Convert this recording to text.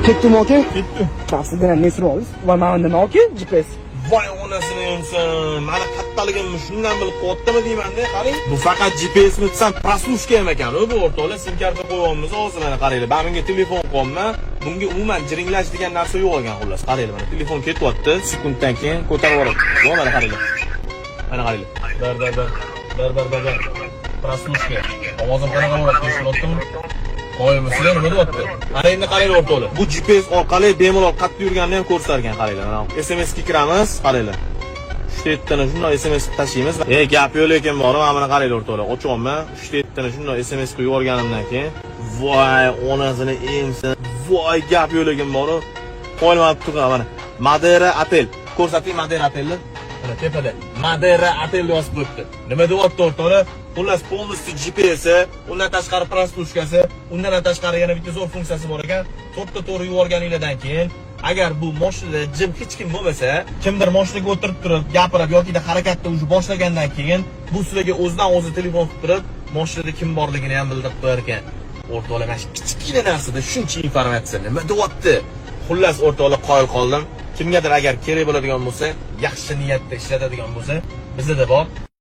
Ketdimi aka? Ketdi. Tavsiyadan nesini olasiz? Va mana nima aka? GPS. Voy onasini yemsin. Mana kattaligimni shundan bilib qo'yaptimi deyman-da, qarang. Bu faqat GPSmi desam, proslушка ham ekan. Bu o'rtoqlar sim karta qo'yamiz, hozir mana qaranglar. Men bunga telefon qo'yman. Bunga umuman jiringlash degan narsa yo'q ekan, xullas. Qaranglar, mana telefon ketyapti. Sekunddan keyin ko'tarib yuboradi. Mana qaranglar. Mana qaranglar. Bar. Proslушка. Ovozim qanaqa bo'ladi, tushunyaptimi? Qo'yimiz sizlar nima deyapti? Ana endi qaranglar o'rtoqlar. Bu GPS orqali bemalol qayerda yurganini ham ko'rsatarkan, qaranglar. Mana SMS ga kiramiz, qaranglar. 3 tani shunday SMS tashlaymiz. Gap yo'q lekin bor, mana qaranglar o'rtoqlar. Ochyapman. 3 tani shunday SMS qo'yib yuborganimdan keyin, voy onasini emsin. Voy gap yo'q lekin bor. Qo'yilmabdi turgan mana. Madera Hotel. Ko'rsating Madera Hotelni. Mana tepada Madera Hotel yozib qo'yibdi. Nima deyapti o'rtoqlar? Xullas полностью GPS, undan tashqari proslушкасы, undan tashqari yana bitta zo'r funksiyasi bor ekan. To'rtta to'g'ri yuborganinglardan keyin, agar bu mashinada jim hech kim bo'lmasa, kimdir mashinaga o'tirib turib, gapirib yoki harakatni уже boshlagandan keyin, bu sizlarga o'zidan o'zi telefon qilib turib, mashinada kim borligini ham bildirib qo'yar ekan. O'rtoqlar, mana shu kichkina narsada shuncha informatsiya nima deyapti? Xullas o'rtoqlar, qoyil qoldim. Kimgadir agar kerak bo'ladigan bo'lsa, yaxshi niyatda ishlatadigan bo'lsa, bizda bor.